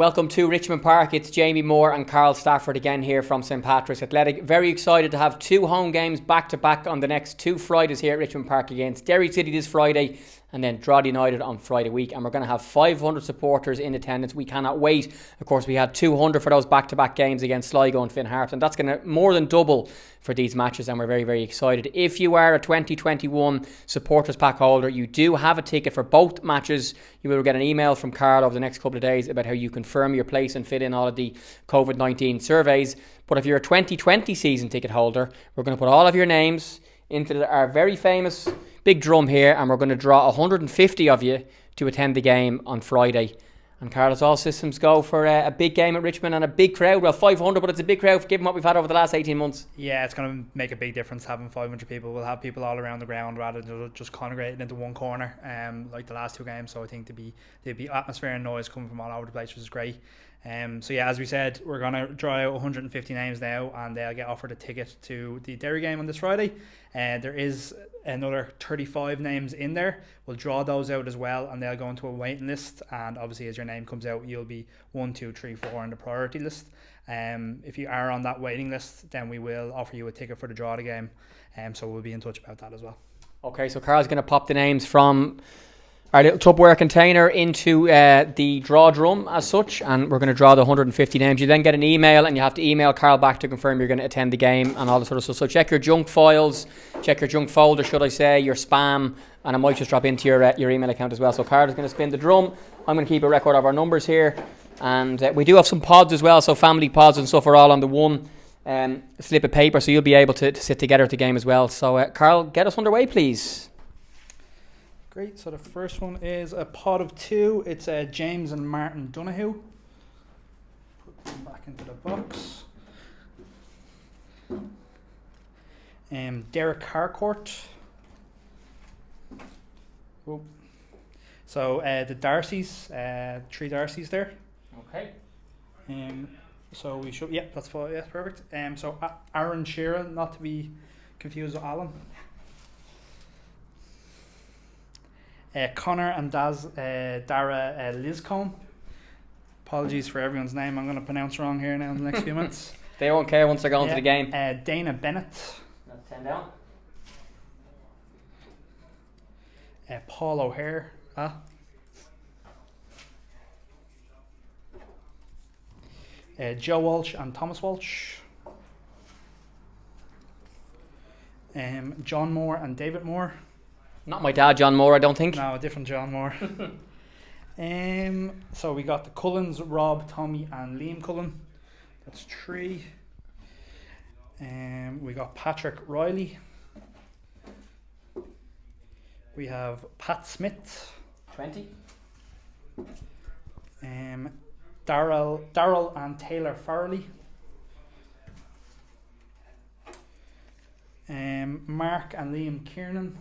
Welcome to Richmond Park. It's Jamie Moore and Carl Stafford again here from St Patrick's Athletic. Very excited to have two home games back to back on the next two Fridays here at Richmond Park against Derry City this Friday and then Drogheda United on Friday week. And we're going to have 500 supporters in attendance. We cannot wait. Of course, we had 200 for those back-to-back games against Sligo and Finn Harps, and that's going to more than double for these matches, and we're very, very excited. If you are a 2021 supporters pack holder, you do have a ticket for both matches. You will get an email from Carl over the next couple of days about how you confirm your place and fit in all of the COVID-19 surveys. But if you're a 2020 season ticket holder, we're going to put all of your names into our very famous big drum here, and we're going to draw 150 of you to attend the game on Friday. And Carlos, all systems go for a big game at Richmond and a big crowd. Well, 500, but it's a big crowd given what we've had over the last 18 months. Yeah, it's going to make a big difference having 500 people. We'll have people all around the ground rather than just congregating into one corner like the last two games. So I think there'd be atmosphere and noise coming from all over the place, which is great. So yeah, as we said, we're going to draw out 150 names now, and they'll get offered a ticket to the Derry game on this Friday. There is another 35 names in there. We'll draw those out as well, and they'll go into a waiting list, and obviously as your name comes out, you'll be 1, 2, 3, 4 on the priority list. If you are on that waiting list, then we will offer you a ticket for the Drogheda game, so we'll be in touch about that as well. Okay, so Carl's going to pop the names from our little Tupperware container into the draw drum as such, and we're going to draw the 150 names. You then get an email, and you have to email Carl back to confirm you're going to attend the game and all that sort of stuff. So check your junk files, check your junk folder, should I say, your spam, and it might just drop into your email account as well. So Carl is going to spin the drum. I'm going to keep a record of our numbers here, and we do have some pods as well, so family pods and stuff are all on the one slip of paper, so you'll be able to sit together at the game as well. So Carl, get us underway, please. Great, so the first one is a pod of 2. It's James and Martin Donoghue. Put them back into the box. Derek Harcourt. Oh. So the Darcys, 3 Darcys there. Okay. So we should, yeah, that's fine, yeah, perfect. So Aaron Shearer, not to be confused with Alan. Connor and Dara Liscombe. Apologies for everyone's name I'm going to pronounce wrong here now in the next few minutes. They won't care once they're going to the game. Dana Bennett. That's 10 down. Paul O'Hare. Joe Walsh and Thomas Walsh. John Moore and David Moore. Not my dad, John Moore, I don't think. No, a different John Moore. So we got the Cullens, Rob, Tommy and Liam Cullen. That's 3. We got Patrick Riley. We have Pat Smith. 20. Daryl and Taylor Farrelly. Mark and Liam Kiernan.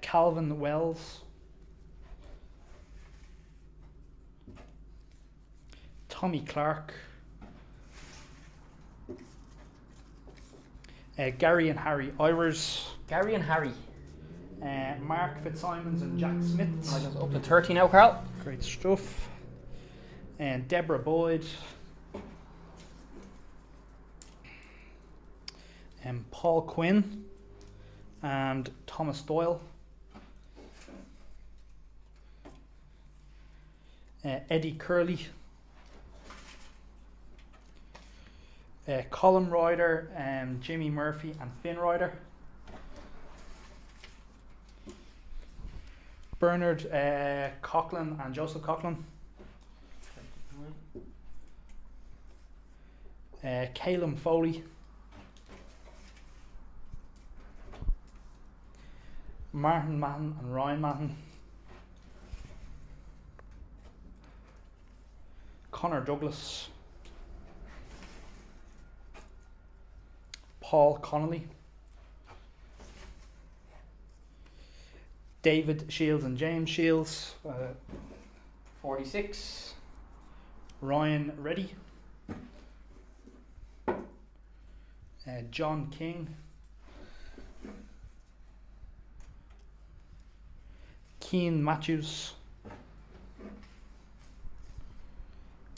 Calvin Wells. Tommy Clark. Gary and Harry Ivers. Gary and Harry. Mark Fitzsimons and Jack Smith. Up to 30 now, Carl. Great stuff. And Deborah Boyd. And Paul Quinn. And Thomas Doyle. Eddie Curley. Colin Ryder, Jimmy Murphy and Finn Ryder. Bernard Coughlin and Joseph Coughlin. Calum Foley. Martin Mahon and Ryan Mahon. Connor Douglas. Paul Connolly. David Shields and James Shields. 46. Ryan Reddy. John King. Keane Matthews.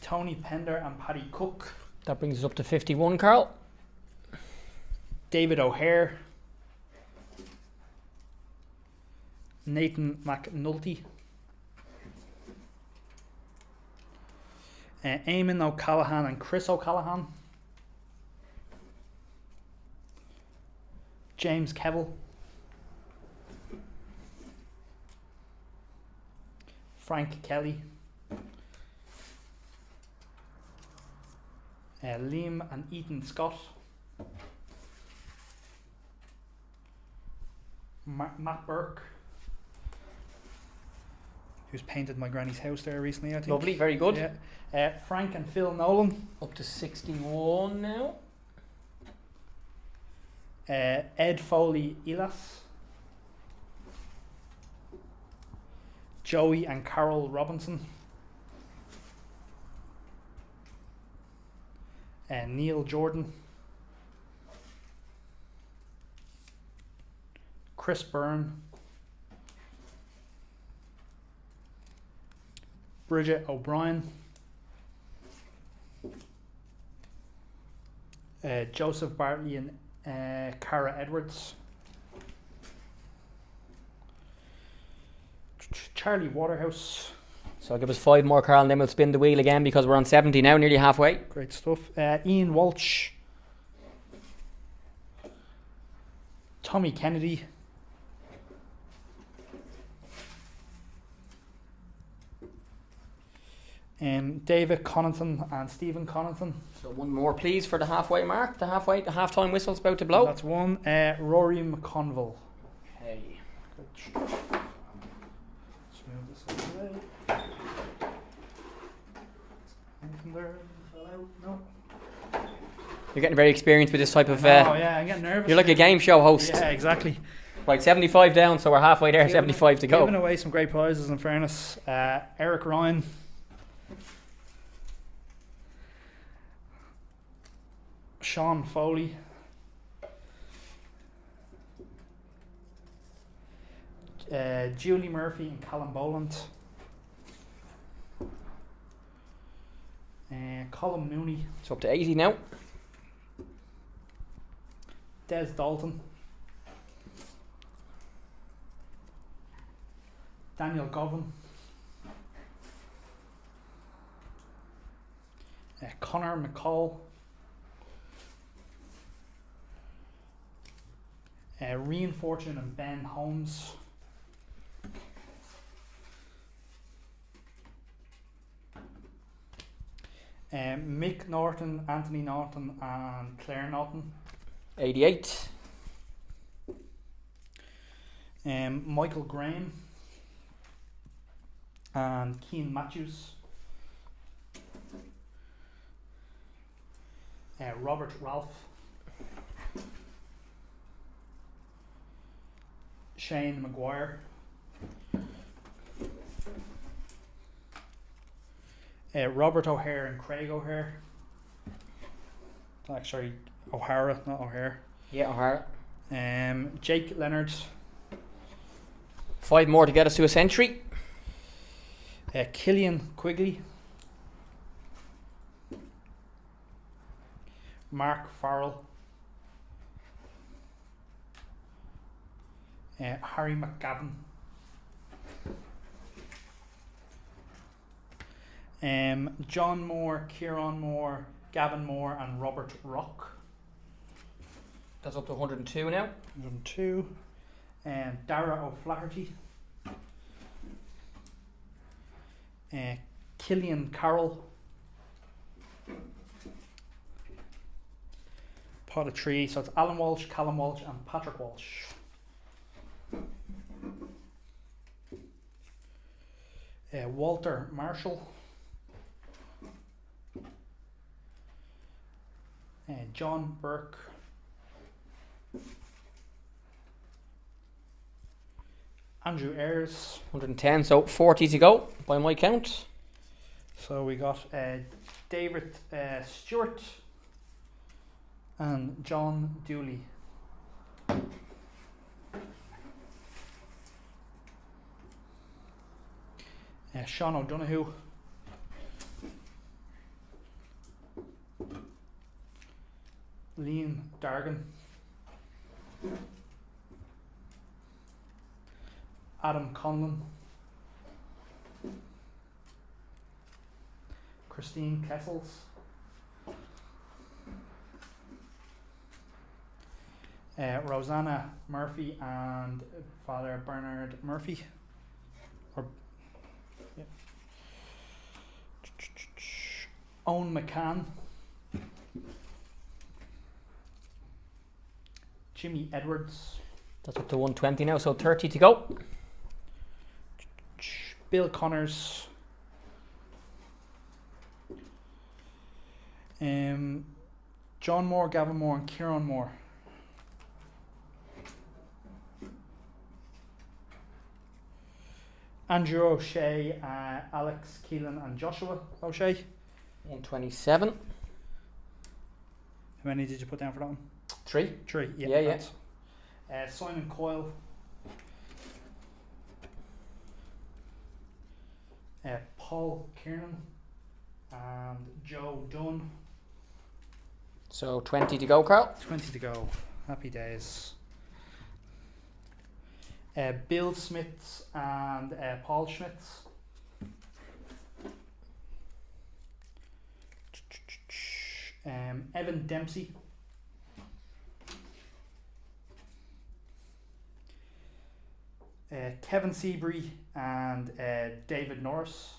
Tony Pender and Paddy Cook. That brings us up to 51, Carl. David O'Hare. Nathan McNulty. Eamon O'Callaghan and Chris O'Callaghan. James Kevill. Frank Kelly. Liam and Ethan Scott. Matt Burke, who's painted my granny's house there recently, I think. Lovely, very good. Yeah. Frank and Phil Nolan. Up to 61 now. Ed Foley Elas. Joey and Carol Robinson. Neil Jordan. Chris Byrne. Bridget O'Brien. Joseph Bartley and Cara Edwards. Charlie Waterhouse. So give us 5 more, Carl, and then we'll spin the wheel again because we're on 70 now, nearly halfway. Great stuff. Ian Walsh. Tommy Kennedy. David Connaughton and Stephen Connaughton. So one more, please, for the halfway mark. The half-time whistle's about to blow. That's one. Rory McConville. Okay. Good. Let's move this out of the way. Anything there? Fell out? No. You're getting very experienced with this type of... Oh yeah, I'm getting nervous. You're like a game show host. Yeah, exactly. Right, 75 down, so we're halfway there, 75 to go. Giving away some great prizes, in fairness. Eric Ryan. Sean Foley. Julie Murphy and Callum Boland. Colin Mooney. It's up to 80 now. Des Dalton. Daniel Govan. Connor McCall. Rian Fortune and Ben Holmes. Mick Norton, Anthony Norton and Claire Norton. 88. Michael Graham and Keane Matthews. Robert Ralph. Shane Maguire. Robert O'Hare and Craig O'Hare. Actually, O'Hara, not O'Hare. Yeah, O'Hara. Jake Leonard. 5 more to get us to a century. Killian Quigley. Mark Farrell. Harry McGavin. John Moore, Kieran Moore, Gavin Moore and Robert Rock. That's up to 102 now. 102. Dara O'Flaherty. Killian Carroll. Pot of 3. So it's Alan Walsh, Callum Walsh and Patrick Walsh. Walter Marshall. John Burke. Andrew Ayres. 110, so 40 to go by my count. So we got David Stewart and John Dooley. Sean O'Donoghue. Liam Dargan, Adam Conlon, Christine Kessels, Rosanna Murphy and Father Bernard Murphy. Yeah. Owen McCann, Jimmy Edwards, That's up to 120 now, so 30 to go. Bill Connors, John Moore, Gavin Moore and Kieran Moore. Andrew O'Shea, Alex Keelan and Joshua O'Shea. 127. How many did you put down for that one? 3. 3, Yeah. Simon Coyle, Paul Kiernan and Joe Dunn. So 20 to go, Carl. 20 to go. Happy days. Bill Smiths and Paul Schmitz. Evan Dempsey. Kevin Seabury and David Norris.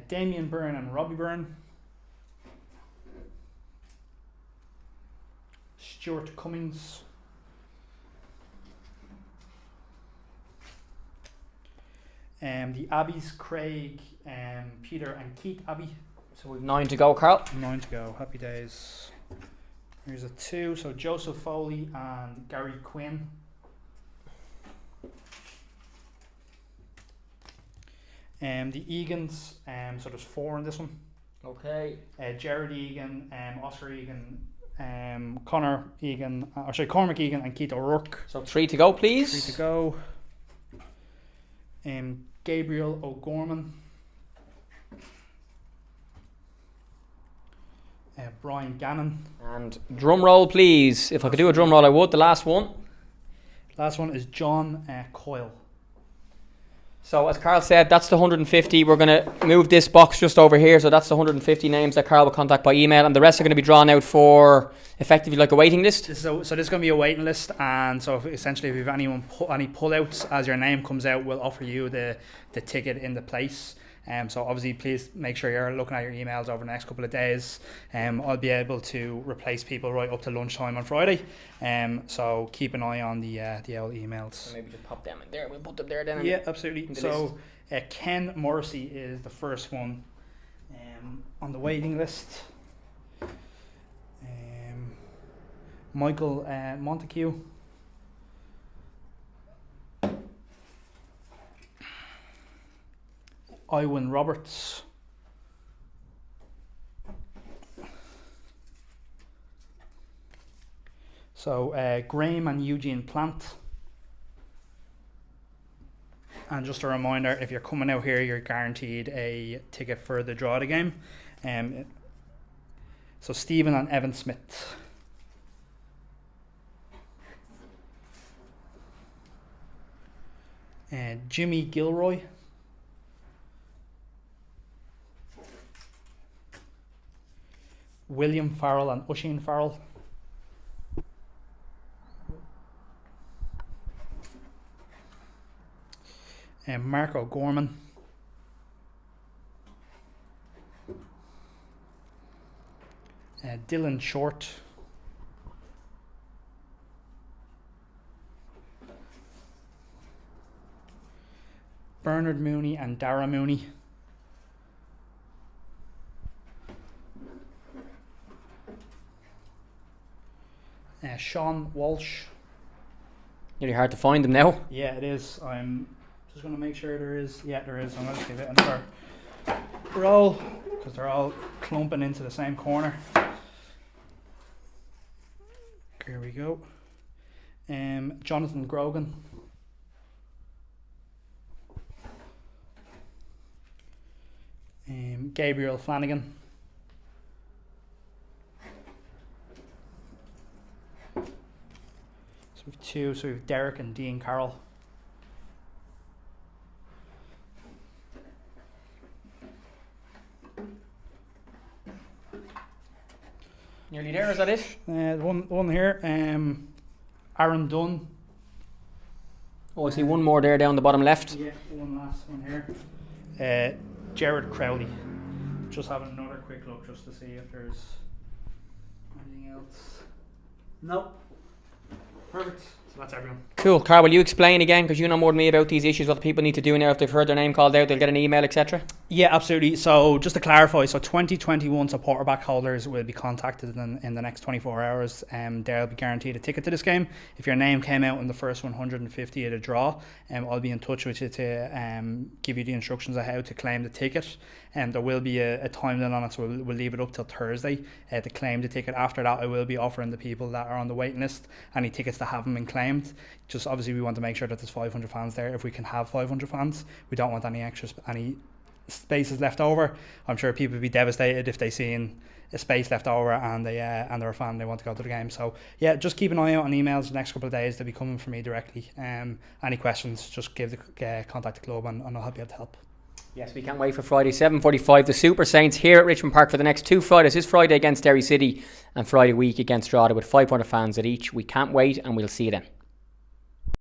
Damien Byrne and Robbie Byrne. Stuart Cummings. The Abbeys, Craig, Peter and Keith Abbey. So we've 9 to go, Carl. 9 to go. Happy days. Here's a 2. So Joseph Foley and Gary Quinn. The Egan's, so there's 4 in this one. Okay. Jared Egan, Oscar Egan, Cormac Egan and Keith O'Rourke. So 3 to go, please. 3 to go. Gabriel O'Gorman. Brian Gannon. And drum roll, please. If I could do a drum roll, I would. The last one. Last one is John Coyle. So as Carl said, that's the 150. We're going to move this box just over here. So that's the 150 names that Carl will contact by email. And the rest are going to be drawn out for effectively like a waiting list. So this is going to be a waiting list. And so essentially if you have any pull-outs as your name comes out, we'll offer you the ticket in the place. So obviously please make sure you're looking at your emails over the next couple of days. I'll be able to replace people right up to lunchtime on Friday. So keep an eye on the old emails. So maybe just pop them in there. We'll put them there then. Yeah, absolutely. So Ken Morrissey is the first one on the waiting list. Michael Montague. Iwan Roberts. So Graham and Eugene Plant. And just a reminder, if you're coming out here, you're guaranteed a ticket for the draw of the game. So Stephen and Evan Smith. Jimmy Gilroy. William Farrell and Usheen Farrell. Mark O'Gorman. Dylan Short. Bernard Mooney and Dara Mooney. Sean Walsh. Really hard to find them now. Yeah, it is. I'm just going to make sure there is. Yeah, there is. I'm going to give it another roll because they're all clumping into the same corner. Here we go. Jonathan Grogan. Gabriel Flanagan. So we've two. So we've Derek and Dean Carroll. Nearly there, is that it? One here. Aaron Dunn. Oh, I see one more there down the bottom left. Yeah, one last one here. Jared Crowley. Just having another quick look just to see if there's anything else. Nope. Perfect. So that's everyone. Cool. Carl, will you explain again, because you know more than me about these issues, what people need to do now if they've heard their name called out, they'll get an email, etc.? Yeah, absolutely. So just to clarify, so 2021 supporter back holders will be contacted in the next 24 hours. They'll be guaranteed a ticket to this game. If your name came out in the first 150 at a draw, I'll be in touch with you to give you the instructions on how to claim the ticket. And there will be a time limit on it, so we'll leave it up till Thursday to claim the ticket. After that, I will be offering the people that are on the waiting list any tickets that haven't been claimed. Just obviously we want to make sure that there's 500 fans there. If we can have 500 fans, we don't want any extra any spaces left over. I'm sure people would be devastated if they seen a space left over and they're a fan, they want to go to the game. So yeah, just keep an eye out on emails the next couple of days. They'll be coming from me directly. Any questions, just contact the club and I'll be able to help. Yes, we can't wait for Friday, 7:45. The Super Saints here at Richmond Park for the next two Fridays. This Friday against Derry City and Friday week against Drogheda with 500 fans at each. We can't wait and we'll see you then.